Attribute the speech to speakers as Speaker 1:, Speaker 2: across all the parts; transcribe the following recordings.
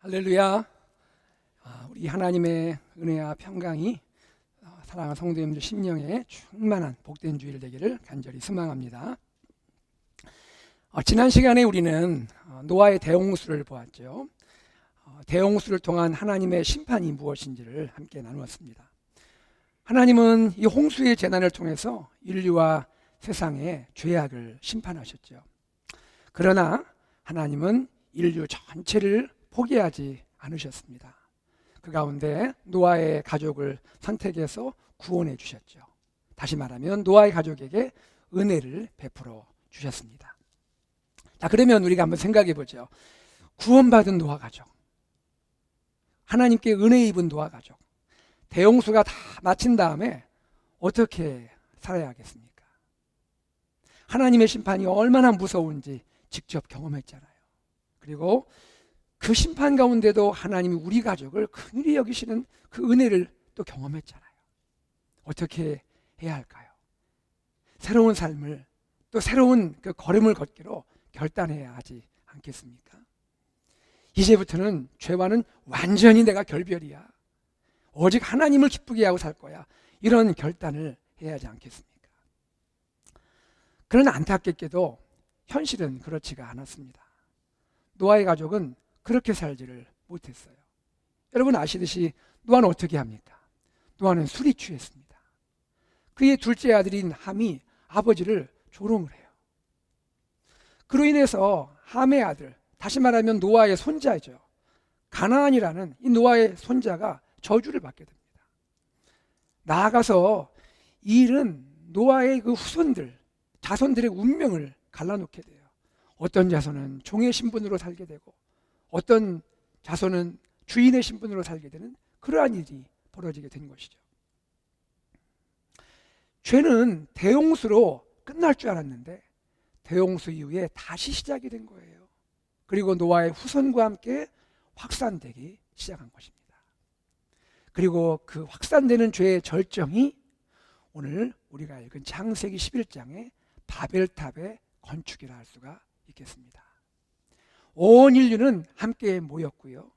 Speaker 1: 할렐루야. 우리 하나님의 은혜와 평강이 사랑하는 성도님들 심령에 충만한 복된 주일 되기를 간절히 소망합니다. 지난 시간에 우리는 노아의 대홍수를 보았죠. 대홍수를 통한 하나님의 심판이 무엇인지를 함께 나누었습니다. 하나님은 이 홍수의 재난을 통해서 인류와 세상의 죄악을 심판하셨죠. 그러나 하나님은 인류 전체를 포기하지 않으셨습니다. 그 가운데 노아의 가족을 선택해서 구원해 주셨죠. 다시 말하면 노아의 가족에게 은혜를 베풀어 주셨습니다. 자, 그러면 우리가 한번 생각해 보죠. 구원받은 노아 가족, 하나님께 은혜 입은 노아 가족, 대홍수가 다 마친 다음에 어떻게 살아야겠습니까? 하나님의 심판이 얼마나 무서운지 직접 경험했잖아요. 그리고 그 심판 가운데도 하나님이 우리 가족을 긍휼히 여기시는 그 은혜를 또 경험했잖아요. 어떻게 해야 할까요? 새로운 삶을, 또 새로운 그 걸음을 걷기로 결단해야 하지 않겠습니까? 이제부터는 죄와는 완전히 내가 결별이야. 오직 하나님을 기쁘게 하고 살 거야. 이런 결단을 해야 하지 않겠습니까? 그러나 안타깝게도 현실은 그렇지가 않았습니다. 노아의 가족은 그렇게 살지를 못했어요. 여러분 아시듯이 노아는 어떻게 합니까? 노아는 술이 취했습니다. 그의 둘째 아들인 함이 아버지를 조롱을 해요. 그로 인해서 함의 아들, 다시 말하면 노아의 손자죠, 가나안이라는 이 노아의 손자가 저주를 받게 됩니다. 나아가서 이 일은 노아의 그 후손들, 자손들의 운명을 갈라놓게 돼요. 어떤 자손은 종의 신분으로 살게 되고 어떤 자손은 주인의 신분으로 살게 되는 그러한 일이 벌어지게 된 것이죠. 죄는 대홍수로 끝날 줄 알았는데 대홍수 이후에 다시 시작이 된 거예요. 그리고 노아의 후손과 함께 확산되기 시작한 것입니다. 그리고 그 확산되는 죄의 절정이 오늘 우리가 읽은 창세기 11장의 바벨탑의 건축이라 할 수가 있겠습니다. 온 인류는 함께 모였고요.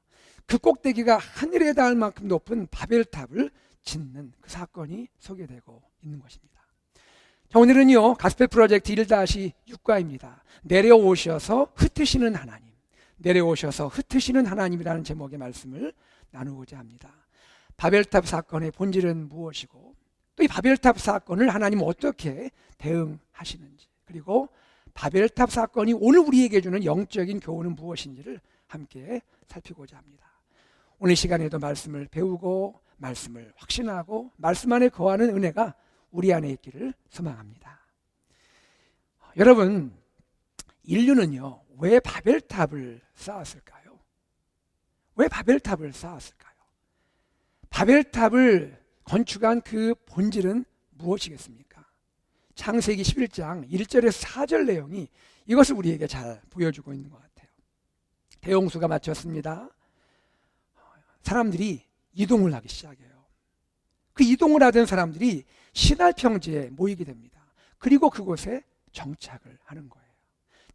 Speaker 1: 그 꼭대기가 하늘에 닿을 만큼 높은 바벨탑을 짓는 그 사건이 소개되고 있는 것입니다. 자, 오늘은요 가스펠 프로젝트 1-6과입니다. 내려오셔서 흩으시는 하나님, 내려오셔서 흩으시는 하나님이라는 제목의 말씀을 나누고자 합니다. 바벨탑 사건의 본질은 무엇이고 또 이 바벨탑 사건을 하나님은 어떻게 대응하시는지, 그리고 바벨탑 사건이 오늘 우리에게 주는 영적인 교훈은 무엇인지를 함께 살피고자 합니다. 오늘 시간에도 말씀을 배우고 말씀을 확신하고 말씀 안에 거하는 은혜가 우리 안에 있기를 소망합니다. 여러분, 인류는요 왜 바벨탑을 쌓았을까요? 왜 바벨탑을 쌓았을까요? 바벨탑을 건축한 그 본질은 무엇이겠습니까? 창세기 11장 1절에서 4절 내용이 이것을 우리에게 잘 보여주고 있는 것 같아요. 대홍수가 마쳤습니다. 사람들이 이동을 하기 시작해요. 그 이동을 하던 사람들이 시날 평지에 모이게 됩니다. 그리고 그곳에 정착을 하는 거예요.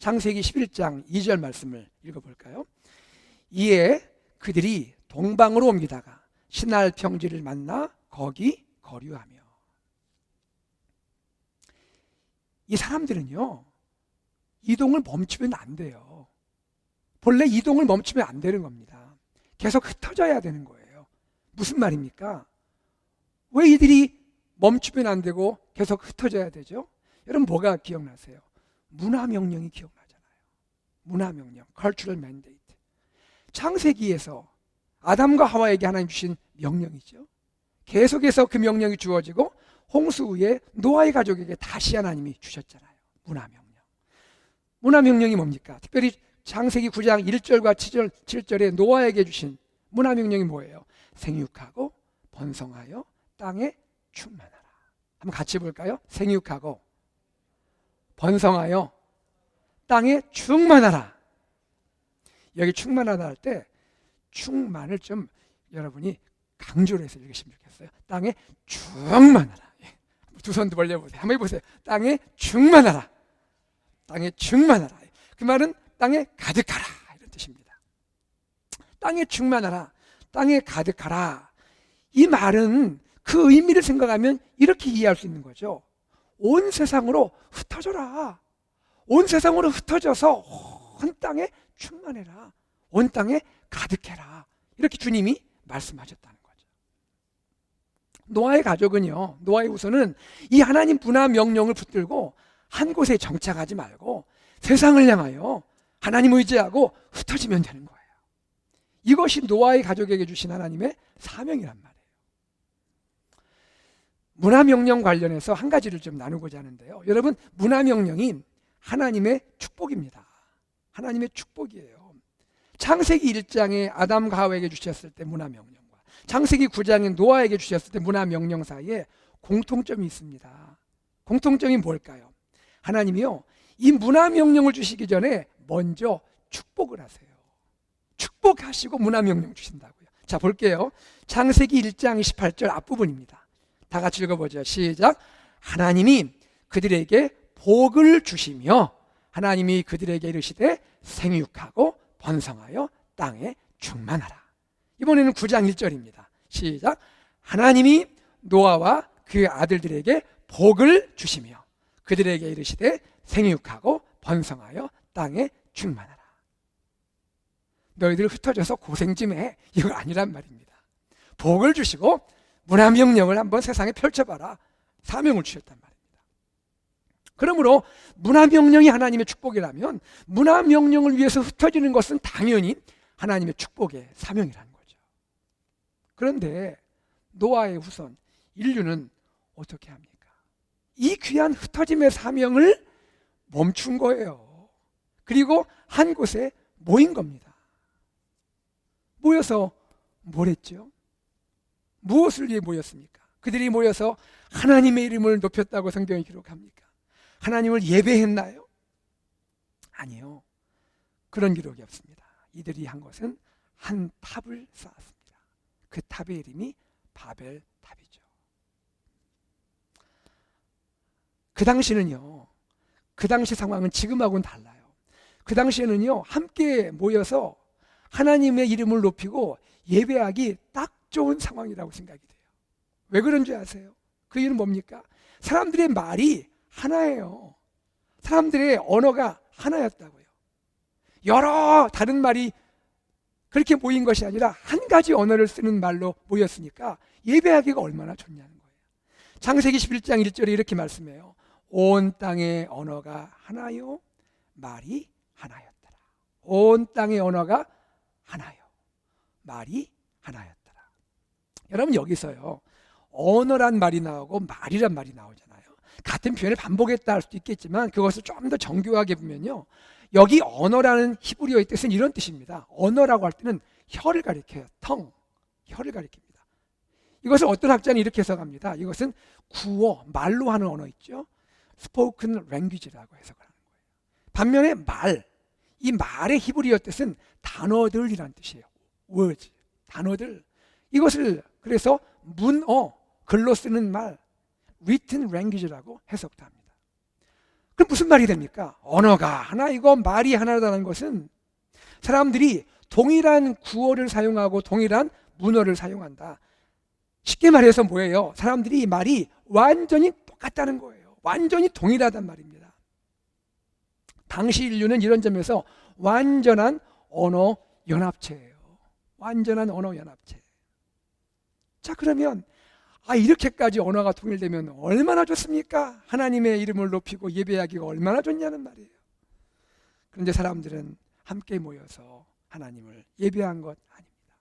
Speaker 1: 창세기 11장 2절 말씀을 읽어볼까요? 이에 그들이 동방으로 옮기다가 시날 평지를 만나 거기 거류하며. 이 사람들은요 이동을 멈추면 안 돼요. 본래 이동을 멈추면 안 되는 겁니다. 계속 흩어져야 되는 거예요. 무슨 말입니까? 왜 이들이 멈추면 안 되고 계속 흩어져야 되죠? 여러분 뭐가 기억나세요? 문화명령이 기억나잖아요. 문화명령, cultural mandate. 창세기에서 아담과 하와에게 하나님 주신 명령이죠. 계속해서 그 명령이 주어지고 홍수 후에 노아의 가족에게 다시 하나님이 주셨잖아요. 문화명령. 문화명령이 뭡니까? 특별히 창세기 9장 1절과 7절에 노아에게 주신 문화명령이 뭐예요? 생육하고 번성하여 땅에 충만하라. 한번 같이 볼까요? 생육하고 번성하여 땅에 충만하라. 여기 충만하다 할 때 충만을 좀 여러분이 강조를 해서 읽으시면 좋겠어요. 땅에 충만하라. 두 손도 벌려보세요. 한번 해보세요. 땅에 충만하라. 땅에 충만하라. 그 말은 땅에 가득하라 이런 뜻입니다. 땅에 충만하라, 땅에 가득하라. 이 말은 그 의미를 생각하면 이렇게 이해할 수 있는 거죠. 온 세상으로 흩어져라. 온 세상으로 흩어져서 온 땅에 충만해라. 온 땅에 가득해라. 이렇게 주님이 말씀하셨다는 거죠. 노아의 가족은요, 노아의 후손은 이 하나님 분화 명령을 붙들고 한 곳에 정착하지 말고 세상을 향하여 하나님 의지하고 흩어지면 되는 거예요. 이것이 노아의 가족에게 주신 하나님의 사명이란 말이에요. 문화명령 관련해서 한 가지를 좀 나누고자 하는데요. 여러분, 문화명령이 하나님의 축복입니다. 하나님의 축복이에요. 창세기 1장에 아담과 하와에게 주셨을 때 문화명령과 창세기 9장에 노아에게 주셨을 때 문화명령 사이에 공통점이 있습니다. 공통점이 뭘까요? 하나님이요, 이 문화명령을 주시기 전에 먼저 축복을 하세요. 축복하시고 문화명령 주신다고요. 자, 볼게요. 창세기 1장 18절 앞부분입니다. 다 같이 읽어보죠. 시작. 하나님이 그들에게 복을 주시며 하나님이 그들에게 이르시되 생육하고 번성하여 땅에 충만하라. 이번에는 9장 1절입니다. 시작. 하나님이 노아와 그 아들들에게 복을 주시며 그들에게 이르시되 생육하고 번성하여 땅에 충만하라. 너희들 흩어져서 고생 좀 해. 이거 아니란 말입니다. 복을 주시고 문화명령을 한번 세상에 펼쳐봐라. 사명을 주셨단 말입니다. 그러므로 문화명령이 하나님의 축복이라면 문화명령을 위해서 흩어지는 것은 당연히 하나님의 축복의 사명이라는 거죠. 그런데 노아의 후손 인류는 어떻게 합니까? 이 귀한 흩어짐의 사명을 멈춘 거예요. 그리고 한 곳에 모인 겁니다. 모여서 뭘 했죠? 무엇을 위해 모였습니까? 그들이 모여서 하나님의 이름을 높였다고 성경이 기록합니까? 하나님을 예배했나요? 아니요. 그런 기록이 없습니다. 이들이 한 것은 한 탑을 쌓았습니다. 그 탑의 이름이 바벨 탑이죠. 그 당시는요, 그 당시 상황은 지금하고는 달라요. 그 당시에는요, 함께 모여서 하나님의 이름을 높이고 예배하기 딱 좋은 상황이라고 생각이 돼요. 왜 그런 줄 아세요? 그 이유는 뭡니까? 사람들의 말이 하나예요. 사람들의 언어가 하나였다고요. 여러 다른 말이 그렇게 모인 것이 아니라 한 가지 언어를 쓰는 말로 모였으니까 예배하기가 얼마나 좋냐는 거예요. 창세기 11장 1절에 이렇게 말씀해요. 온 땅의 언어가 하나요, 말이 하나였더라. 온 땅의 언어가 하나요, 말이 하나였더라. 여러분, 여기서요, 언어란 말이 나오고 말이란 말이 나오잖아요. 같은 표현을 반복했다 할 수도 있겠지만 그것을 좀 더 정교하게 보면요, 여기 언어라는 히브리어의 뜻은 이런 뜻입니다. 언어라고 할 때는 혀를 가리켜요. 혀를 가리킵니다. 이것을 어떤 학자는 이렇게 해석합니다. 이것은 구어, 말로 하는 언어 있죠. spoken language라고 해석을 하는 거예요. 반면에 말, 이 말의 히브리어 뜻은 단어들이라는 뜻이에요. words, 단어들. 이것을 그래서 문어, 글로 쓰는 말, written language라고 해석도 합니다. 그럼 무슨 말이 됩니까? 언어가 하나이고 말이 하나라는 것은 사람들이 동일한 구어를 사용하고 동일한 문어를 사용한다. 쉽게 말해서 뭐예요? 사람들이 이 말이 완전히 똑같다는 거예요. 완전히 동일하단 말입니다. 당시 인류는 이런 점에서 완전한 언어 연합체예요. 완전한 언어 연합체. 자, 그러면 이렇게까지 언어가 통일되면 얼마나 좋습니까? 하나님의 이름을 높이고 예배하기가 얼마나 좋냐는 말이에요. 그런데 사람들은 함께 모여서 하나님을 예배한 것 아닙니다.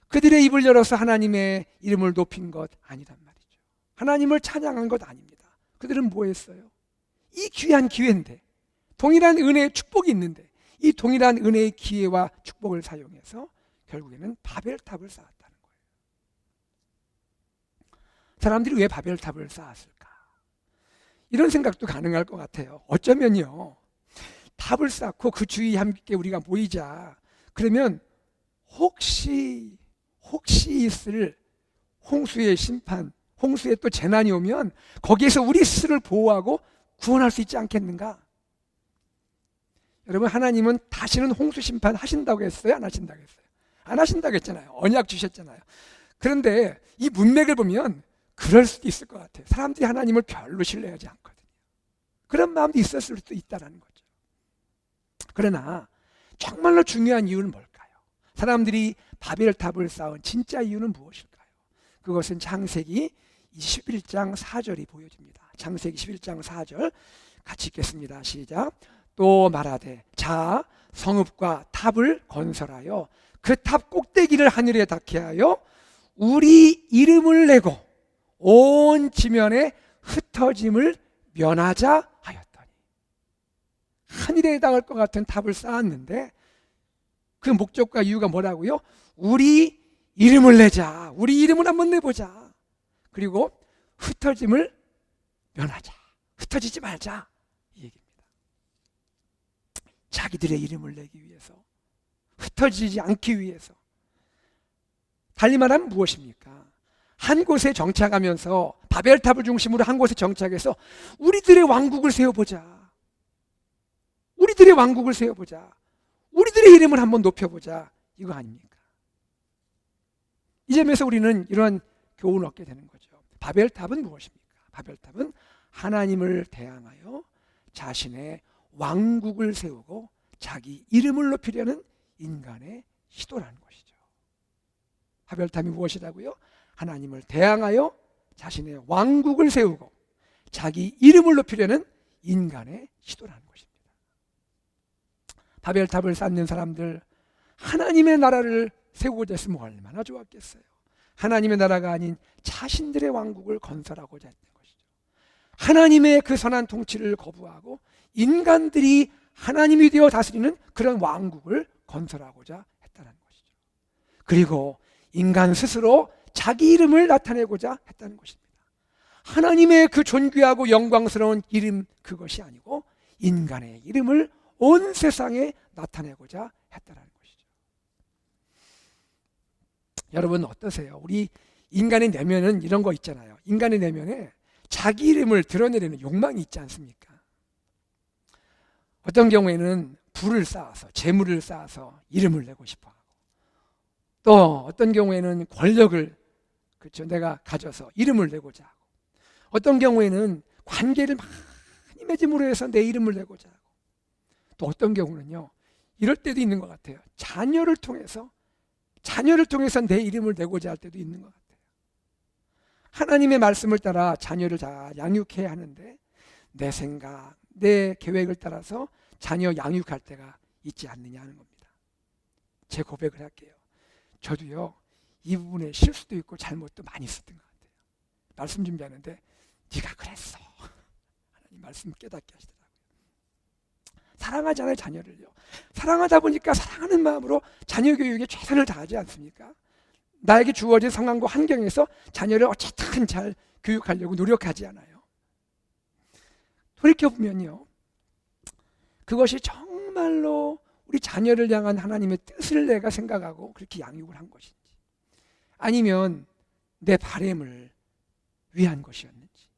Speaker 1: 그들의 입을 열어서 하나님의 이름을 높인 것 아니란 말이죠. 하나님을 찬양한 것 아닙니다. 그들은 뭐 했어요? 이 귀한 기회인데, 동일한 은혜의 축복이 있는데 이 동일한 은혜의 기회와 축복을 사용해서 결국에는 바벨탑을 쌓았다는 거예요. 사람들이 왜 바벨탑을 쌓았을까? 이런 생각도 가능할 것 같아요. 어쩌면요, 탑을 쌓고 그 주위에 함께 우리가 모이자. 그러면 혹시 있을 홍수의 심판, 홍수에 또 재난이 오면 거기에서 우리 스스로를 보호하고 구원할 수 있지 않겠는가? 여러분, 하나님은 다시는 홍수 심판 하신다고 했어요? 안 하신다고 했어요? 안 하신다고 했잖아요. 언약 주셨잖아요. 그런데 이 문맥을 보면 그럴 수도 있을 것 같아요. 사람들이 하나님을 별로 신뢰하지 않거든요. 그런 마음도 있었을 수도 있다는 거죠. 그러나 정말로 중요한 이유는 뭘까요? 사람들이 바벨탑을 쌓은 진짜 이유는 무엇일까요? 그것은 창세기 21장 4절이 보여집니다. 창세기 21장 4절 같이 읽겠습니다. 시작. 또 말하되 자 성읍과 탑을 건설하여 그 탑 꼭대기를 하늘에 닿게 하여 우리 이름을 내고 온 지면에 흩어짐을 면하자 하였더니, 하늘에 닿을 것 같은 탑을 쌓았는데 그 목적과 이유가 뭐라고요? 우리 이름을 내자. 우리 이름을 한번 내보자. 그리고 흩어짐을 면하자. 흩어지지 말자. 이 얘기입니다. 자기들의 이름을 내기 위해서, 흩어지지 않기 위해서. 달리 말하면 무엇입니까? 한 곳에 정착하면서 바벨탑을 중심으로 한 곳에 정착해서 우리들의 왕국을 세워보자. 우리들의 왕국을 세워보자. 우리들의 이름을 한번 높여보자. 이거 아닙니까? 이 점에서 우리는 이런 교훈을 얻게 되는 거죠. 바벨탑은 무엇입니까? 바벨탑은 하나님을 대항하여 자신의 왕국을 세우고 자기 이름을 높이려는 인간의 시도라는 것이죠. 바벨탑이 무엇이라고요? 하나님을 대항하여 자신의 왕국을 세우고 자기 이름을 높이려는 인간의 시도라는 것입니다. 바벨탑을 쌓는 사람들, 하나님의 나라를 세우고자 했으면 얼마나 좋았겠어요. 하나님의 나라가 아닌 자신들의 왕국을 건설하고자 했던 것이죠. 하나님의 그 선한 통치를 거부하고 인간들이 하나님이 되어 다스리는 그런 왕국을 건설하고자 했다는 것이죠. 그리고 인간 스스로 자기 이름을 나타내고자 했다는 것입니다. 하나님의 그 존귀하고 영광스러운 이름, 그것이 아니고 인간의 이름을 온 세상에 나타내고자 했다는 것이죠. 여러분 어떠세요? 우리 인간의 내면은 이런 거 있잖아요. 인간의 내면에 자기 이름을 드러내려는 욕망이 있지 않습니까? 어떤 경우에는 부를 쌓아서, 재물을 쌓아서 이름을 내고 싶어 하고, 또 어떤 경우에는 권력을, 그렇죠, 내가 가져서 이름을 내고자 하고, 어떤 경우에는 관계를 많이 맺음으로 해서 내 이름을 내고자 하고, 또 어떤 경우는요, 이럴 때도 있는 것 같아요. 자녀를 통해서 내 이름을 내고자 할 때도 있는 것 같아요. 하나님의 말씀을 따라 자녀를 잘 양육해야 하는데 내 생각, 내 계획을 따라서 자녀 양육할 때가 있지 않느냐 하는 겁니다. 제 고백을 할게요. 저도요, 이 부분에 실수도 있고 잘못도 많이 있었던 것 같아요. 말씀 준비하는데 네가 그랬어. 하나님 말씀 깨닫게 하시더라고요. 사랑하잖아요, 자녀를요. 사랑하다 보니까 사랑하는 마음으로 자녀 교육에 최선을 다하지 않습니까? 나에게 주어진 상황과 환경에서 자녀를 어쨌든 잘 교육하려고 노력하지 않아요. 돌이켜보면요, 그것이 정말로 우리 자녀를 향한 하나님의 뜻을 내가 생각하고 그렇게 양육을 한 것인지, 아니면 내 바램을 위한 것이었는지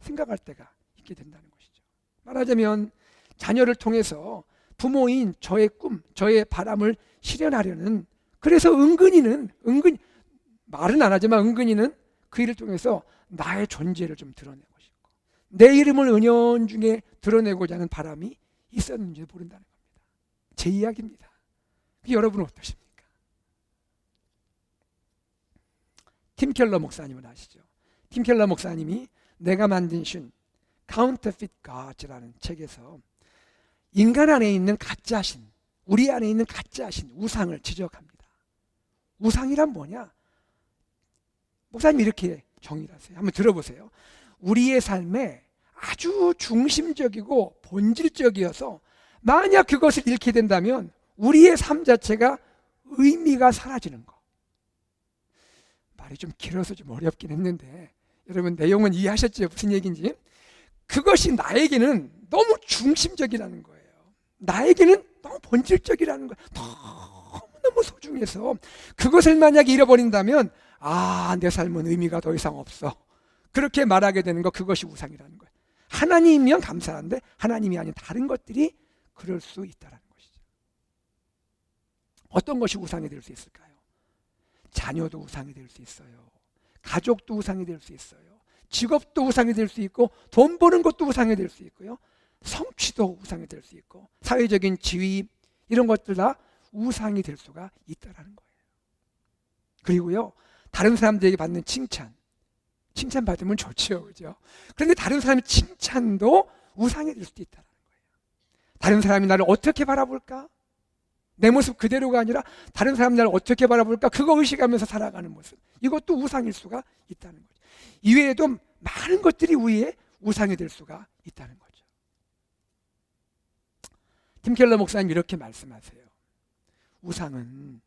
Speaker 1: 생각할 때가 있게 된다는 것이죠. 말하자면 자녀를 통해서 부모인 저의 꿈, 저의 바람을 실현하려는, 그래서 은근히는 말은 안 하지만 은근히는 그 일을 통해서 나의 존재를 좀 드러내고 싶고 내 이름을 은연중에 드러내고자 하는 바람이 있었는지 모른다는 겁니다. 제 이야기입니다. 여러분은 어떠십니까? 팀 켈러 목사님을 아시죠? 팀 켈러 목사님이 내가 만든 신 Counterfeit Gods라는 책에서 인간 안에 있는 가짜신, 우리 안에 있는 가짜신 우상을 지적합니다. 우상이란 뭐냐? 목사님이 이렇게 정의를 하세요. 한번 들어보세요. 우리의 삶에 아주 중심적이고 본질적이어서 만약 그것을 잃게 된다면 우리의 삶 자체가 의미가 사라지는 거. 말이 좀 길어서 좀 어렵긴 했는데 여러분 내용은 이해하셨죠? 무슨 얘기인지. 그것이 나에게는 너무 중심적이라는 거예요. 나에게는 너무 본질적이라는 거예요. 너무너무 소중해서 그것을 만약에 잃어버린다면 내 삶은 의미가 더 이상 없어. 그렇게 말하게 되는 거, 그것이 우상이라는 거예요. 하나님이면 감사한데 하나님이 아닌 다른 것들이 그럴 수 있다는 것이죠. 어떤 것이 우상이 될 수 있을까요? 자녀도 우상이 될 수 있어요. 가족도 우상이 될 수 있어요. 직업도 우상이 될 수 있고, 돈 버는 것도 우상이 될 수 있고요. 성취도 우상이 될 수 있고, 사회적인 지위 이런 것들 다 우상이 될 수가 있다라는 거예요. 그리고요, 다른 사람들에게 받는 칭찬 받으면 좋죠, 그죠? 그런데 다른 사람의 칭찬도 우상이 될 수도 있다는 거예요. 다른 사람이 나를 어떻게 바라볼까? 내 모습 그대로가 아니라 다른 사람이 나를 어떻게 바라볼까? 그거 의식하면서 살아가는 모습, 이것도 우상일 수가 있다는 거죠. 이외에도 많은 것들이 우리의 우상이 될 수가 있다는 거죠. 팀 켈러 목사님 이렇게 말씀하세요. 우상은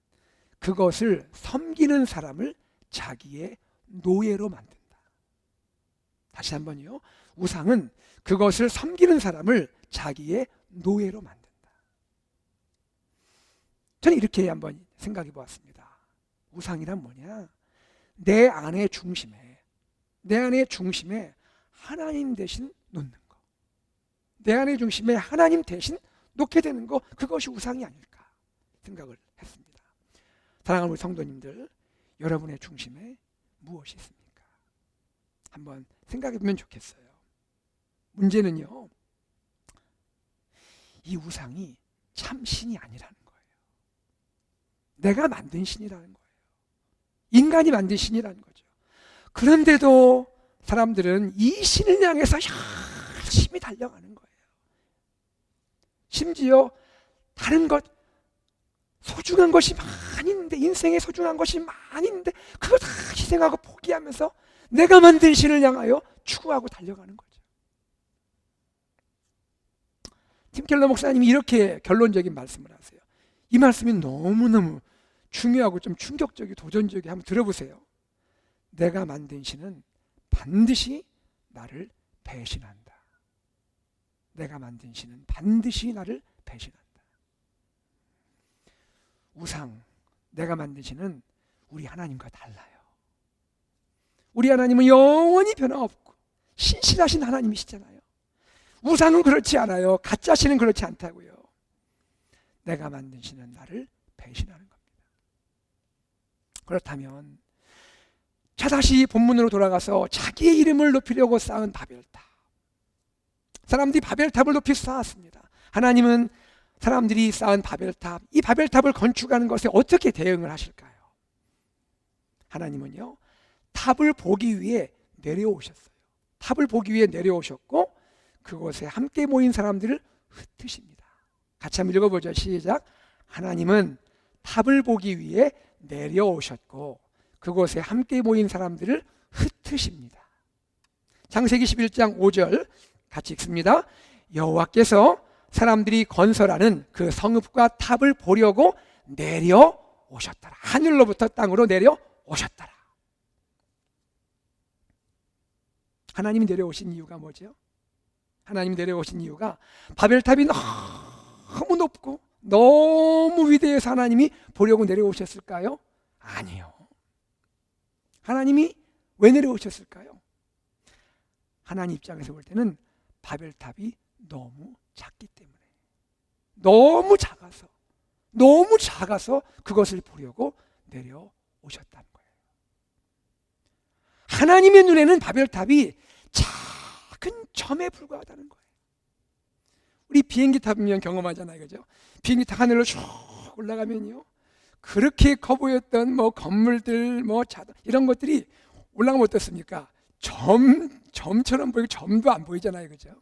Speaker 1: 그것을 섬기는 사람을 자기의 노예로 만든다. 다시 한번요. 우상은 그것을 섬기는 사람을 자기의 노예로 만든다. 저는 이렇게 한번 생각해 보았습니다. 우상이란 뭐냐? 내 안의 중심에 하나님 대신 놓는 거, 내 안의 중심에 하나님 대신 놓게 되는 거, 그것이 우상이 아닐까 생각을 했습니다. 사랑하는 우리 성도님들, 여러분의 중심에 무엇이 있습니까? 한번 생각해 보면 좋겠어요. 문제는요, 이 우상이 참 신이 아니라는 거예요. 내가 만든 신이라는 거예요. 인간이 만든 신이라는 거죠. 그런데도 사람들은 이 신을 향해서 열심히 달려가는 거예요. 심지어 다른 것, 소중한 것이 많이 있는데, 인생에 소중한 것이 많이 있는데 그거 다 희생하고 포기하면서 내가 만든 신을 향하여 추구하고 달려가는 거죠. 팀 켈러 목사님이 이렇게 결론적인 말씀을 하세요. 이 말씀이 너무너무 중요하고 좀 충격적이고 도전적이고, 한번 들어보세요. 내가 만든 신은 반드시 나를 배신한다. 내가 만든 신은 반드시 나를 배신한다. 우상, 내가 만든 신은 우리 하나님과 달라요. 우리 하나님은 영원히 변화없고 신실하신 하나님이시잖아요. 우상은 그렇지 않아요. 가짜 신은 그렇지 않다고요. 내가 만든 신은 나를 배신하는 겁니다. 그렇다면 다시 본문으로 돌아가서 자기의 이름을 높이려고 쌓은 바벨탑, 사람들이 바벨탑을 높이 쌓았습니다. 하나님은 사람들이 쌓은 바벨탑, 이 바벨탑을 건축하는 것에 어떻게 대응을 하실까요? 하나님은요, 탑을 보기 위해 내려오셨어요. 탑을 보기 위해 내려오셨고, 그곳에 함께 모인 사람들을 흩으십니다. 같이 한번 읽어보죠. 시작. 하나님은 탑을 보기 위해 내려오셨고 그곳에 함께 모인 사람들을 흩으십니다. 창세기 11장 5절 같이 읽습니다. 여호와께서 사람들이 건설하는 그 성읍과 탑을 보려고 내려오셨더라. 하늘로부터 땅으로 내려오셨더라. 하나님이 내려오신 이유가 뭐죠? 하나님이 내려오신 이유가 바벨탑이 너무 높고 너무 위대해서 하나님이 보려고 내려오셨을까요? 아니요. 하나님이 왜 내려오셨을까요? 하나님 입장에서 볼 때는 바벨탑이 너무 작기 때문에, 너무 작아서 그것을 보려고 내려오셨다는 거예요. 하나님의 눈에는 바벨탑이 작은 점에 불과하다는 거예요. 우리 비행기 타면 경험하잖아요, 그죠? 비행기 타 하늘로 쭉 올라가면요, 그렇게 커 보였던 뭐 건물들, 뭐 자동 이런 것들이 올라가면 어떻습니까? 점처럼 보이고 점도 안 보이잖아요, 그죠?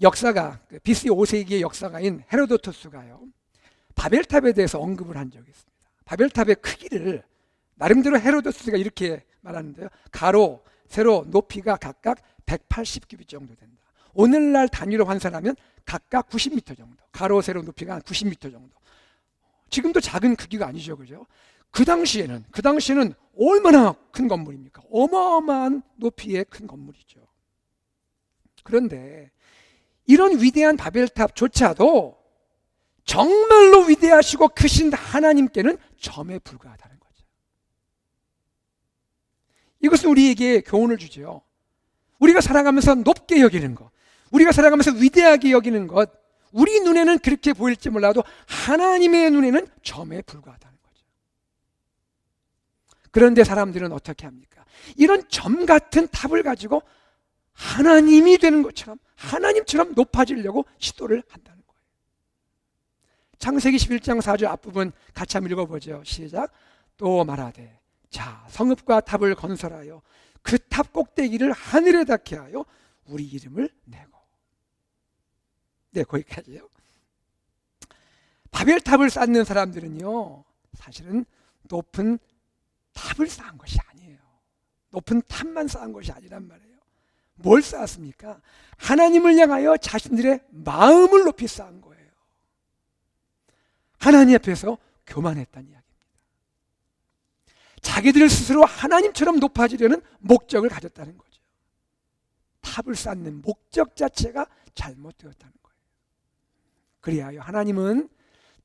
Speaker 1: 역사가 BC 5세기의 역사가인 헤로도토스가요, 바벨탑에 대해서 언급을 한 적이 있습니다. 바벨탑의 크기를 나름대로 헤로도토스가 이렇게 말하는데요, 가로, 세로, 높이가 각각 180규빗 정도 된다. 오늘날 단위로 환산하면 각각 90m 정도, 가로, 세로, 높이가 90m 정도. 지금도 작은 크기가 아니죠, 그죠? 그 당시에는 얼마나 큰 건물입니까? 어마어마한 높이의 큰 건물이죠. 그런데 이런 위대한 바벨탑조차도 정말로 위대하시고 크신 하나님께는 점에 불과하다는 거죠. 이것은 우리에게 교훈을 주죠. 우리가 살아가면서 높게 여기는 것, 우리가 살아가면서 위대하게 여기는 것, 우리 눈에는 그렇게 보일지 몰라도 하나님의 눈에는 점에 불과하다는 거죠. 그런데 사람들은 어떻게 합니까? 이런 점 같은 탑을 가지고 하나님이 되는 것처럼, 하나님처럼 높아지려고 시도를 한다는 거예요. 창세기 11장 4절 앞부분 같이 한번 읽어보죠. 시작. 또 말하되 자 성읍과 탑을 건설하여 그 탑 꼭대기를 하늘에 닿게 하여 우리 이름을 내고. 네, 거기까지요. 바벨탑을 쌓는 사람들은요, 사실은 높은 탑을 쌓은 것이 아니에요. 높은 탑만 쌓은 것이 아니란 말이에요. 뭘 쌓았습니까? 하나님을 향하여 자신들의 마음을 높이 쌓은 거예요. 하나님 앞에서 교만했다는 이야기입니다. 자기들 스스로 하나님처럼 높아지려는 목적을 가졌다는 거죠. 탑을 쌓는 목적 자체가 잘못되었다는 거예요. 그리하여 하나님은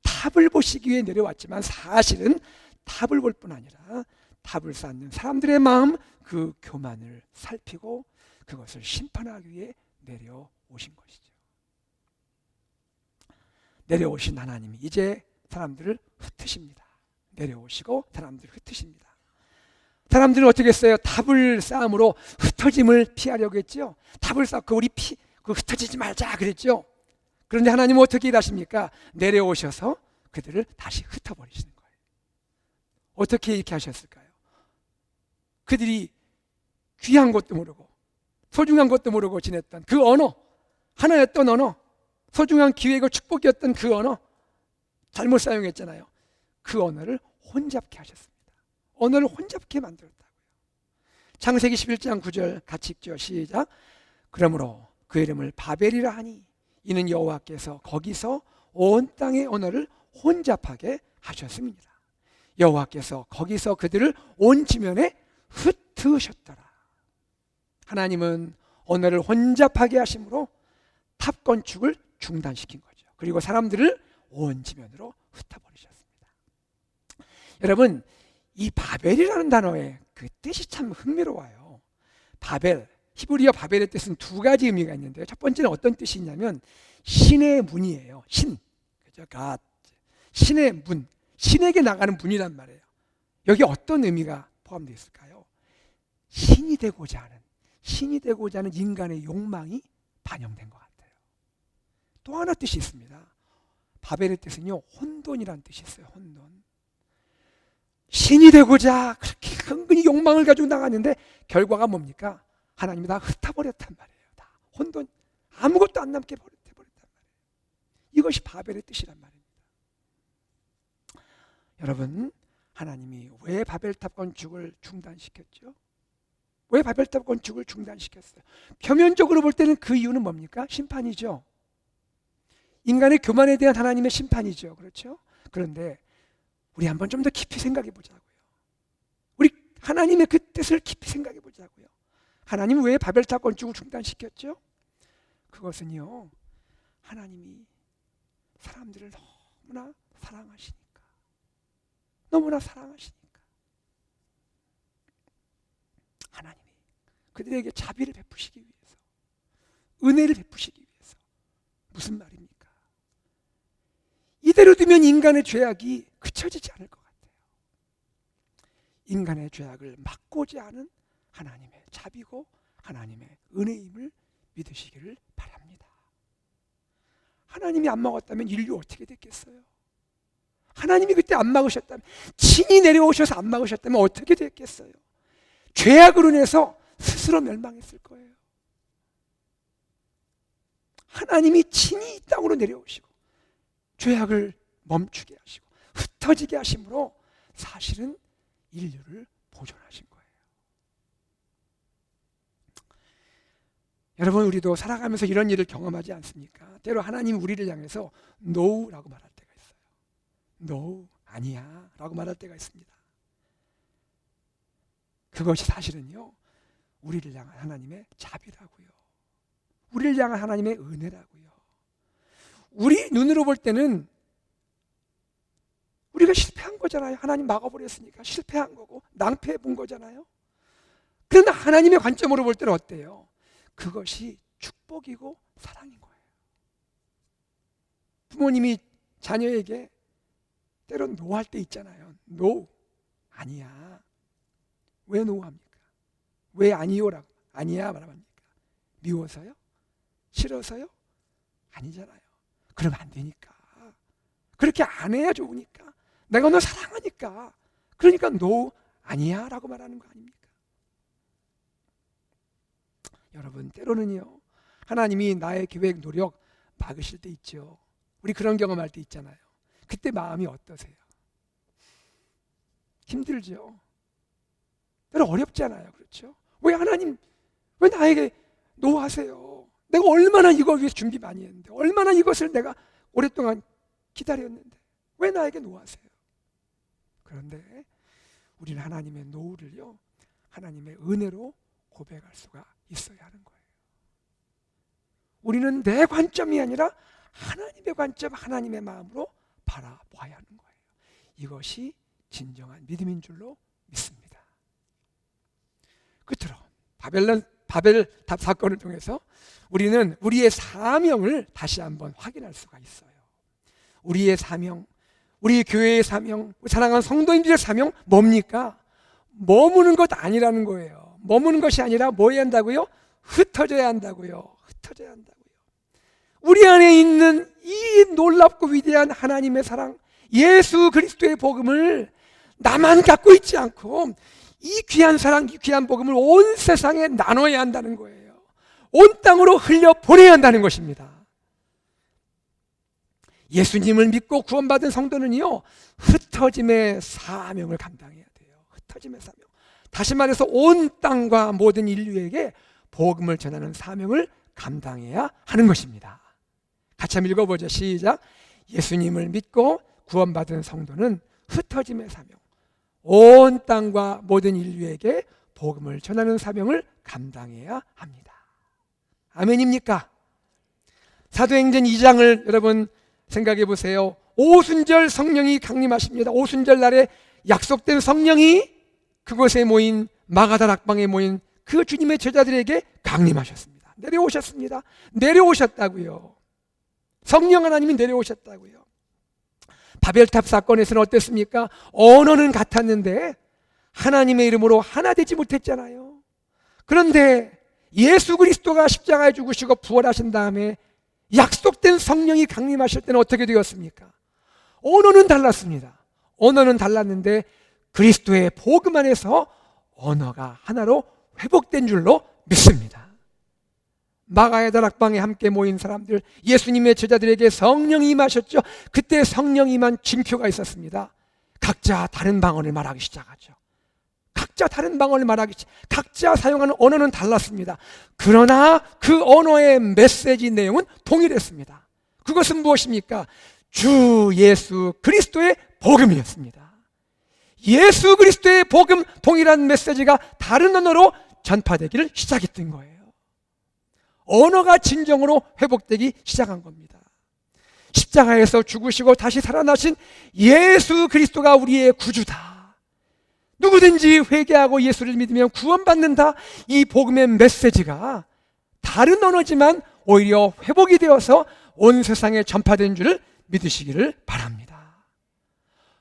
Speaker 1: 탑을 보시기 위해 내려왔지만 사실은 탑을 볼 뿐 아니라 탑을 쌓는 사람들의 마음, 그 교만을 살피고 그것을 심판하기 위해 내려오신 것이죠. 내려오신 하나님이 이제 사람들을 흩으십니다. 내려오시고 사람들을 흩으십니다. 사람들은 어떻게 했어요? 탑을 쌓음으로 흩어짐을 피하려고 했죠. 탑을 쌓고 우리 흩어지지 말자 그랬죠. 그런데 하나님은 어떻게 일하십니까? 내려오셔서 그들을 다시 흩어버리시는 거예요. 어떻게 이렇게 하셨을까요? 그들이 귀한 것도 모르고 소중한 것도 모르고 지냈던 그 언어, 하나였던 언어, 소중한 기회고 축복이었던 그 언어, 잘못 사용했잖아요. 그 언어를 혼잡케 하셨습니다. 언어를 혼잡케 만들었다고요. 창세기 11장 9절 같이 읽죠. 시작. 그러므로 그 이름을 바벨이라 하니 이는 여호와께서 거기서 온 땅의 언어를 혼잡하게 하셨습니다. 여호와께서 거기서 그들을 온 지면에 흩으셨더라. 하나님은 언어를 혼잡하게 하심으로 탑 건축을 중단시킨 거죠. 그리고 사람들을 온 지면으로 흩어버리셨습니다. 여러분, 이 바벨이라는 단어의 그 뜻이 참 흥미로워요. 바벨, 히브리어 바벨의 뜻은 두 가지 의미가 있는데요. 첫 번째는 어떤 뜻이 있냐면 신의 문이에요. 신, 그죠? 갓. 신의 문, 신에게 나가는 문이란 말이에요. 여기 어떤 의미가 포함되어 있을까요? 신이 되고자 하는 인간의 욕망이 반영된 것 같아요. 또 하나 뜻이 있습니다. 바벨의 뜻은요, 혼돈이라는 뜻이 있어요. 혼돈. 신이 되고자 그렇게 은근히 욕망을 가지고 나갔는데 결과가 뭡니까? 하나님이 다 흩어버렸단 말이에요. 다 혼돈, 아무것도 안 남게 해버렸단 말이에요. 이것이 바벨의 뜻이란 말입니다. 여러분, 하나님이 왜 바벨탑 건축을 중단시켰죠? 왜 바벨탑 건축을 중단시켰어요? 표면적으로 볼 때는 그 이유는 뭡니까? 심판이죠. 인간의 교만에 대한 하나님의 심판이죠. 그렇죠? 그런데 우리 한번 좀 더 깊이 생각해 보자고요. 우리 하나님의 그 뜻을 깊이 생각해 보자고요. 하나님은 왜 바벨탑 건축을 중단시켰죠? 그것은요, 하나님이 사람들을 너무나 사랑하시니까. 너무나 사랑하시니까. 하나님이 그들에게 자비를 베푸시기 위해서, 은혜를 베푸시기 위해서. 무슨 말입니까? 이대로 두면 인간의 죄악이 그쳐지지 않을 것 같아요. 인간의 죄악을 막고자 하는 하나님의 자비고 하나님의 은혜임을 믿으시기를 바랍니다. 하나님이 안 막았다면 인류 어떻게 됐겠어요? 하나님이 그때 안 막으셨다면, 친히 내려오셔서 안 막으셨다면 어떻게 됐겠어요? 죄악으로 인해서 스스로 멸망했을 거예요. 하나님이 친히 이 땅으로 내려오시고 죄악을 멈추게 하시고 흩어지게 하심으로 사실은 인류를 보존하신 거예요. 여러분, 우리도 살아가면서 이런 일을 경험하지 않습니까? 때로 하나님 우리를 향해서 NO라고 말할 때가 있어요. NO, 아니야 라고 말할 때가 있습니다. 그것이 사실은요, 우리를 향한 하나님의 자비라고요. 우리를 향한 하나님의 은혜라고요. 우리 눈으로 볼 때는 우리가 실패한 거잖아요. 하나님 막아버렸으니까 실패한 거고 낭패해 본 거잖아요. 그런데 하나님의 관점으로 볼 때는 어때요? 그것이 축복이고 사랑인 거예요. 부모님이 자녀에게 때론 노할 때 있잖아요. 노, 아니야. 왜 노합니까? 왜 아니요라고 아니야 말합니까? 미워서요? 싫어서요? 아니잖아요. 그러면 안 되니까. 그렇게 안 해야 좋으니까. 내가 너 사랑하니까. 그러니까 노, 아니야 라고 말하는 거 아닙니까? 여러분, 때로는요, 하나님이 나의 계획, 노력 막으실 때 있죠. 우리 그런 경험할 때 있잖아요. 그때 마음이 어떠세요? 힘들죠. 때로 어렵잖아요. 그렇죠? 왜 하나님, 왜 나에게 노하세요? 내가 얼마나 이걸 위해서 준비 많이 했는데, 얼마나 이것을 내가 오랫동안 기다렸는데 왜 나에게 노하세요? 그런데 우리는 하나님의 노를요, 하나님의 은혜로 고백할 수가 있어야 하는 거예요. 우리는 내 관점이 아니라 하나님의 관점, 하나님의 마음으로 바라봐야 하는 거예요. 이것이 진정한 믿음인 줄로 믿습니다. 끝으로 바벨 답 사건을 통해서 우리는 우리의 사명을 다시 한번 확인할 수가 있어요. 우리의 사명, 우리 교회의 사명, 우리 사랑하는 성도님들의 사명 뭡니까? 머무는 것 아니라는 거예요. 머무는 것이 아니라 뭐 해야 한다고요? 흩어져야 한다고요. 흩어져야 한다고요. 우리 안에 있는 이 놀랍고 위대한 하나님의 사랑, 예수 그리스도의 복음을 나만 갖고 있지 않고 이 귀한 사랑, 이 귀한 복음을 온 세상에 나눠야 한다는 거예요. 온 땅으로 흘려 보내야 한다는 것입니다. 예수님을 믿고 구원받은 성도는요, 흩어짐의 사명을 감당해야 돼요. 흩어짐의 사명. 다시 말해서 온 땅과 모든 인류에게 복음을 전하는 사명을 감당해야 하는 것입니다. 같이 한번 읽어보죠. 시작. 예수님을 믿고 구원받은 성도는 흩어짐의 사명, 온 땅과 모든 인류에게 복음을 전하는 사명을 감당해야 합니다. 아멘입니까? 사도행전 2장을 여러분 생각해 보세요. 오순절 성령이 강림하십니다. 오순절 날에 약속된 성령이 그곳에 모인 마가다 락방에 모인 그 주님의 제자들에게 강림하셨습니다. 내려오셨습니다. 내려오셨다고요. 성령 하나님이 내려오셨다고요. 바벨탑 사건에서는 어땠습니까? 언어는 같았는데 하나님의 이름으로 하나 되지 못했잖아요. 그런데 예수 그리스도가 십자가에 죽으시고 부활하신 다음에 약속된 성령이 강림하실 때는 어떻게 되었습니까? 언어는 달랐습니다. 언어는 달랐는데 그리스도의 복음 안에서 언어가 하나로 회복된 줄로 믿습니다. 마가의 다락방에 함께 모인 사람들, 예수님의 제자들에게 성령이 임하셨죠. 그때 성령이 임한 징표가 있었습니다. 각자 다른 방언을 말하기 시작하죠. 각자 다른 방언을 각자 사용하는 언어는 달랐습니다. 그러나 그 언어의 메시지 내용은 동일했습니다. 그것은 무엇입니까? 주 예수 그리스도의 복음이었습니다. 예수 그리스도의 복음, 동일한 메시지가 다른 언어로 전파되기를 시작했던 거예요. 언어가 진정으로 회복되기 시작한 겁니다. 십자가에서 죽으시고 다시 살아나신 예수 그리스도가 우리의 구주다. 누구든지 회개하고 예수를 믿으면 구원받는다. 이 복음의 메시지가 다른 언어지만 오히려 회복이 되어서 온 세상에 전파된 줄을 믿으시기를 바랍니다.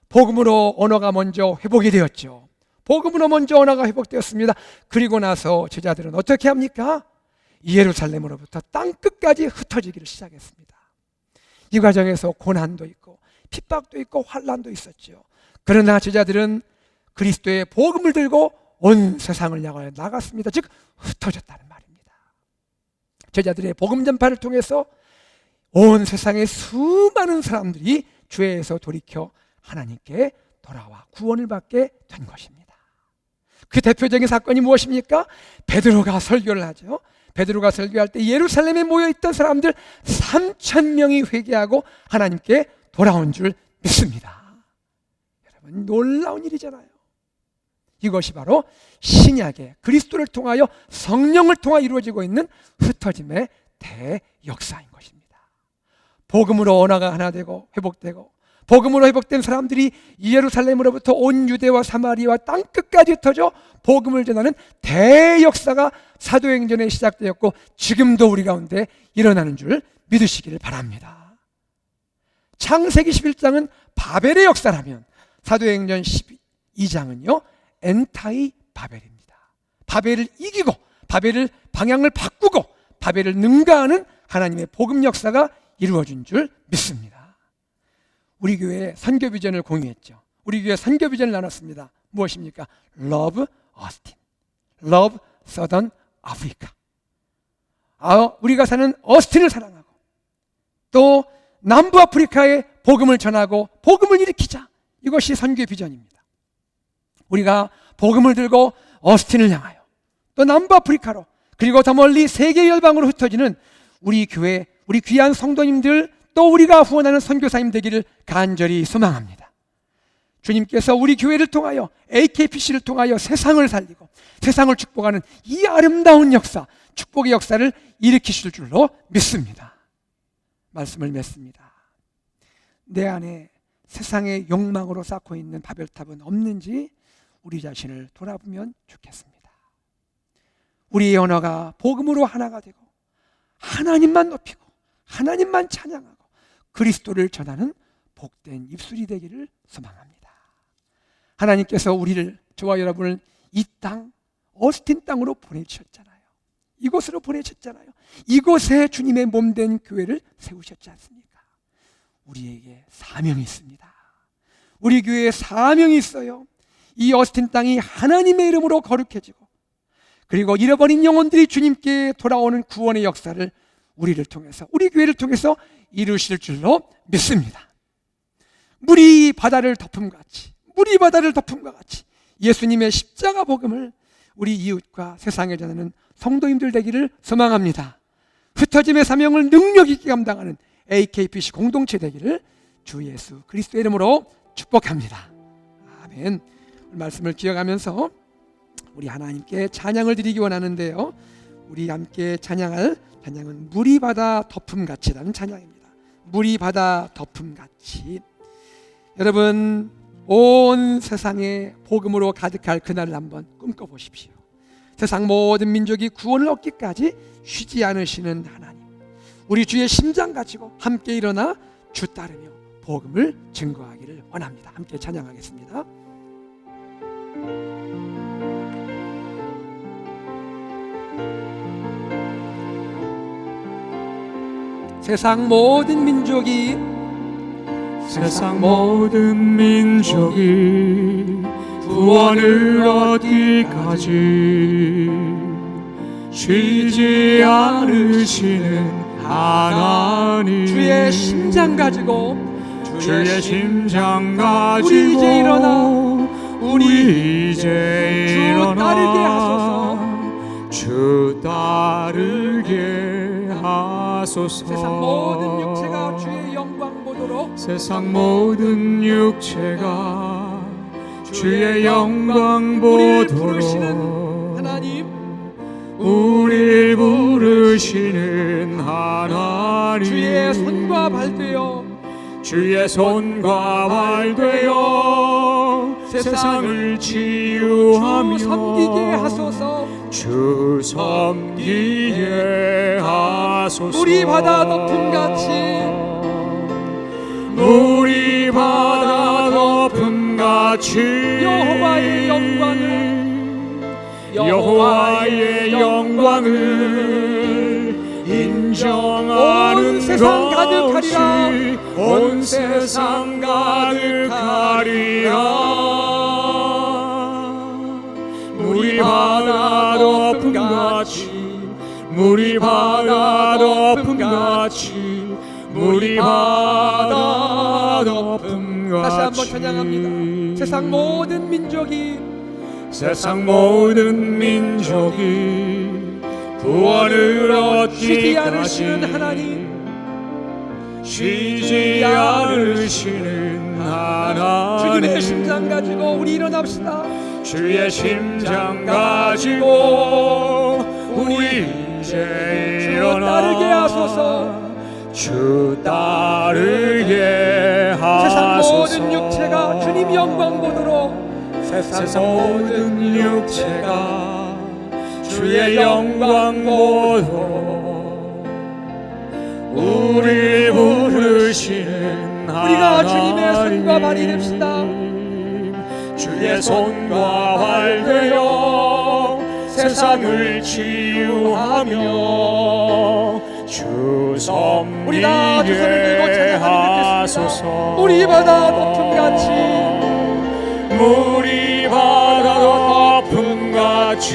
Speaker 1: 복음으로 언어가 먼저 회복이 되었죠. 복음으로 먼저 언어가 회복되었습니다. 그리고 나서 제자들은 어떻게 합니까? 예루살렘으로부터 땅끝까지 흩어지기를 시작했습니다. 이 과정에서 고난도 있고 핍박도 있고 환난도 있었죠. 그러나 제자들은 그리스도의 복음을 들고 온 세상을 향하여 나갔습니다. 즉 흩어졌다는 말입니다. 제자들의 복음 전파를 통해서 온 세상의 수많은 사람들이 죄에서 돌이켜 하나님께 돌아와 구원을 받게 된 것입니다. 그 대표적인 사건이 무엇입니까? 베드로가 설교를 하죠. 베드로가 설교할 때 예루살렘에 모여있던 사람들 3,000명이 회개하고 하나님께 돌아온 줄 믿습니다. 여러분, 놀라운 일이잖아요. 이것이 바로 신약의 그리스도를 통하여 성령을 통하여 이루어지고 있는 흩어짐의 대역사인 것입니다. 복음으로 언어가 하나 되고 회복되고 복음으로 회복된 사람들이 예루살렘으로부터 온 유대와 사마리아와 땅끝까지 흩어져 복음을 전하는 대역사가 사도행전에 시작되었고 지금도 우리 가운데 일어나는 줄 믿으시기를 바랍니다. 창세기 11장은 바벨의 역사라면 사도행전 12장은요 엔타이 바벨입니다. 바벨을 이기고 바벨을 방향을 바꾸고 바벨을 능가하는 하나님의 복음 역사가 이루어진 줄 믿습니다. 우리 교회 선교 비전을 공유했죠. 우리 교회 선교 비전을 나눴습니다. 무엇입니까? Love Austin, Love Southern Africa. 우리가 사는 어스틴을 사랑하고 또 남부 아프리카에 복음을 전하고 복음을 일으키자. 이것이 선교의 비전입니다. 우리가 복음을 들고 어스틴을 향하여 또 남부 아프리카로 그리고 더 멀리 세계 열방으로 흩어지는 우리 교회, 우리 귀한 성도님들 또 우리가 후원하는 선교사님 되기를 간절히 소망합니다. 주님께서 우리 교회를 통하여 AKPC를 통하여 세상을 살리고 세상을 축복하는 이 아름다운 역사, 축복의 역사를 일으키실 줄로 믿습니다. 말씀을 맺습니다. 내 안에 세상의 욕망으로 쌓고 있는 바벨탑은 없는지 우리 자신을 돌아보면 좋겠습니다. 우리의 언어가 복음으로 하나가 되고 하나님만 높이고 하나님만 찬양하고 그리스도를 전하는 복된 입술이 되기를 소망합니다. 하나님께서 우리를, 저와 여러분을 이 땅, 어스틴 땅으로 보내주셨잖아요. 이곳으로 보내셨잖아요. 이곳에 주님의 몸된 교회를 세우셨지 않습니까? 우리에게 사명이 있습니다. 우리 교회에 사명이 있어요. 이 어스틴 땅이 하나님의 이름으로 거룩해지고 그리고 잃어버린 영혼들이 주님께 돌아오는 구원의 역사를 우리를 통해서, 우리 교회를 통해서 이루실 줄로 믿습니다. 물이 바다를 덮음같이, 물이 바다를 덮음과 같이 예수님의 십자가 복음을 우리 이웃과 세상에 전하는 성도님들 되기를 소망합니다. 흩어짐의 사명을 능력 있게 감당하는 AKPC 공동체 되기를 주 예수 그리스도의 이름으로 축복합니다. 아멘. 말씀을 기억하면서 우리 하나님께 찬양을 드리기 원하는데요, 우리 함께 찬양할 찬양은 물이 바다 덮음같이라는 찬양입니다. 물이 바다 덮음같이. 여러분, 온 세상에 복음으로 가득할 그날을 한번 꿈꿔보십시오. 세상 모든 민족이 구원을 얻기까지 쉬지 않으시는 하나님, 우리 주의 심장 가지고 함께 일어나 주 따르며 복음을 증거하기를 원합니다. 함께 찬양하겠습니다. 세상 모든 민족이
Speaker 2: 구원을 얻기까지 쉬지 않으시는 하나님,
Speaker 1: 주의 심장 가지고
Speaker 2: 우리 이제 일어나
Speaker 1: 주 따르게 하소서.
Speaker 2: 주 따르게 하소서.
Speaker 1: 세상 모든 육체가 주의 영광 보도록,
Speaker 2: 세상 모든 육체가 주의 영광 보도록 우리를 부르시는 하나님,
Speaker 1: 주의 손과 발 되어
Speaker 2: 세상을 치유하며
Speaker 1: 주 섬기게 하소서.
Speaker 2: 주 섬기게 하소서.
Speaker 1: 물이 바다 덮음같이,
Speaker 2: 물이 바다 덮음같이 여호와의 영광을 인정하는
Speaker 1: 온 세상 가득하리라.
Speaker 2: 온 세상 가득하리라. 물이 바다 덮음같이, 물이 바다 덮음같이, 물이 바다 덮음같이.
Speaker 1: 다시 한번 찬양합니다. 세상 모든 민족이
Speaker 2: 구원을
Speaker 1: 쉬지
Speaker 2: 얻기까지
Speaker 1: 않으시는 하나님,
Speaker 2: 쉬지 않으시는 하나님,
Speaker 1: 주님의 심장 가지고 우리 일어납시다.
Speaker 2: 주의 심장 가지고 우리 이제 일어나
Speaker 1: 따르게 하소서.
Speaker 2: 주 따르게
Speaker 1: 세상
Speaker 2: 하소서.
Speaker 1: 모든 육체가 주님 영광 보도록,
Speaker 2: 세상 모든 육체가 주의 영광 보도록 우리 부르시는
Speaker 1: 우리가 주님의 손과 발이 됩시다.
Speaker 2: 주의 손과 발 되어 세상을 치유하며 주
Speaker 1: 우리가 두 손을 들고
Speaker 2: 섭리게
Speaker 1: 찬양하는
Speaker 2: 하소서.
Speaker 1: 우리 바다 높음같이
Speaker 2: 우리 바다 높음같이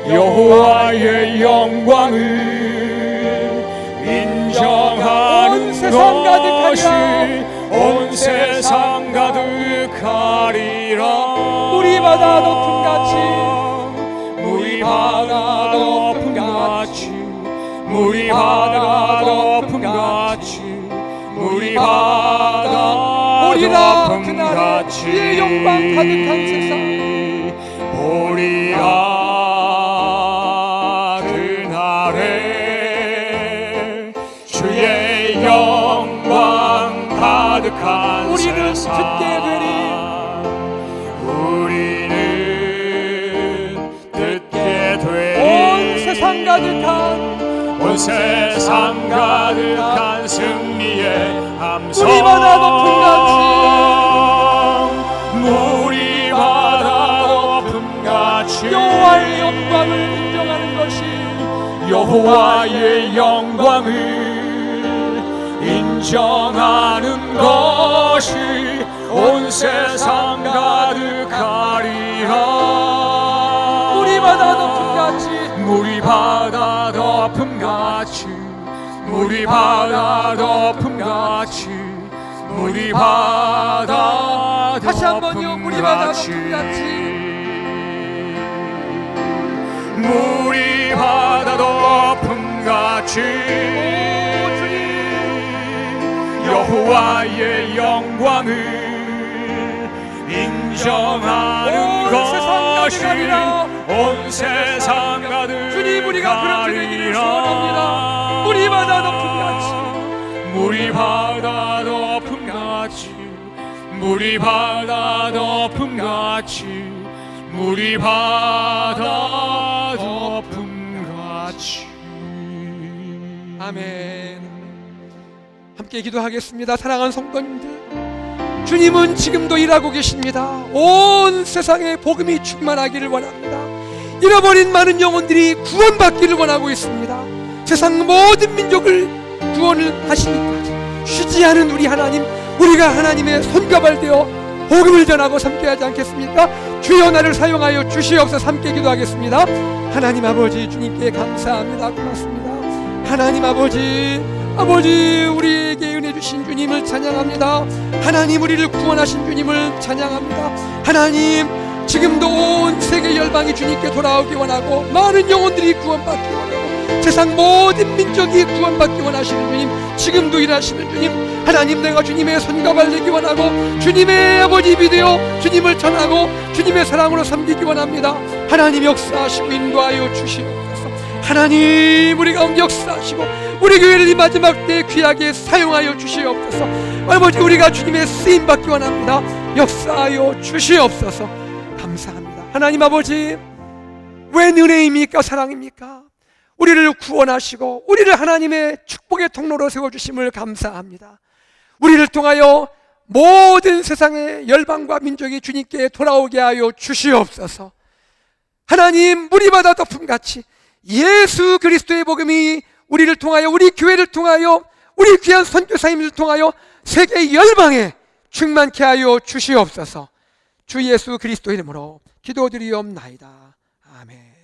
Speaker 1: 여호와의
Speaker 2: 영광을 인정하는
Speaker 1: 온 세상
Speaker 2: 것이
Speaker 1: 가득하리라.
Speaker 2: 온 세상 가득하리라.
Speaker 1: 우리 바다 높음같이
Speaker 2: 우리 바다 높음같이 우리 바다 높음같이 우리 바다
Speaker 1: 보리라 그날에
Speaker 2: 높음같이
Speaker 1: 주의 영광 가득한 세상
Speaker 2: 보리라 그날에 주의 영광 가득한
Speaker 1: 우리는
Speaker 2: 세상
Speaker 1: 듣게 되리.
Speaker 2: 우리는 듣게 되리.
Speaker 1: 온 세상 가득한
Speaker 2: 온 세상 가득한 승리의 함성.
Speaker 1: 우리 바다 높음같이
Speaker 2: 우리 바다 높음같이
Speaker 1: 여호와의 영광을 인정하는 것이
Speaker 2: 여호와의 영광을 인정하는 것이 온 세상 가득하리라.
Speaker 1: 우리 바다 높음같이
Speaker 2: 우리 바다 덮음같이 우리 바다 덮음같이 우리 바다
Speaker 1: 다시 한번요. 우리 바다
Speaker 2: 덮음같이
Speaker 1: 높음같이
Speaker 2: 우리 바다 덮음같이 여호와의 영광을 인정하는
Speaker 1: 온 세상
Speaker 2: 것이
Speaker 1: 가득하리라.
Speaker 2: 온 세상 가득하리라.
Speaker 1: 주님 우리가 그렇게 되기를 소원합니다. 우리 바다 높음같이
Speaker 2: 우리 바다 덮음같이 우리 바다 덮음같이 우리 바다 덮음같이.
Speaker 1: 아멘. 함께 기도하겠습니다. 사랑하는 성도님들, 주님은 지금도 일하고 계십니다. 온 세상에 복음이 충만하기를 원합니다. 잃어버린 많은 영혼들이 구원받기를 원하고 있습니다. 세상 모든 민족을 구원을 하시니까 쉬지 않은 우리 하나님, 우리가 하나님의 손과 발 되어 복음을 전하고 삼게 하지 않겠습니까? 주여 나를 사용하여 주시옵소서. 함께 기도하겠습니다. 하나님 아버지, 주님께 감사합니다. 고맙습니다. 하나님 아버지, 우리에게 은혜 주신 주님을 찬양합니다. 하나님, 우리를 구원하신 주님을 찬양합니다. 하나님, 지금도 온 세계 열방이 주님께 돌아오기 원하고 많은 영혼들이 구원받기 원하고 세상 모든 민족이 구원받기 원하시는 주님, 지금도 일하시는 주님, 하나님, 내가 주님의 손과 발 되기 원하고 주님의 아버지 입이 되어 주님을 전하고 주님의 사랑으로 섬기기 원합니다. 하나님 역사하시고 인도하여 주시옵소서. 하나님, 우리 가운데 역사하시고 우리 교회를 이 마지막 때에 귀하게 사용하여 주시옵소서. 아버지, 우리가 주님의 쓰임받기 원합니다. 역사하여 주시옵소서. 감사합니다. 하나님 아버지, 웬 은혜입니까? 사랑입니까? 우리를 구원하시고 우리를 하나님의 축복의 통로로 세워주심을 감사합니다. 우리를 통하여 모든 세상의 열방과 민족이 주님께 돌아오게 하여 주시옵소서. 하나님, 물이바다 덮음같이 예수 그리스도의 복음이 우리를 통하여, 우리 교회를 통하여, 우리 귀한 선교사님을 통하여 세계 열방에 충만케 하여 주시옵소서. 주 예수 그리스도 이름으로 기도드리옵나이다. 아멘.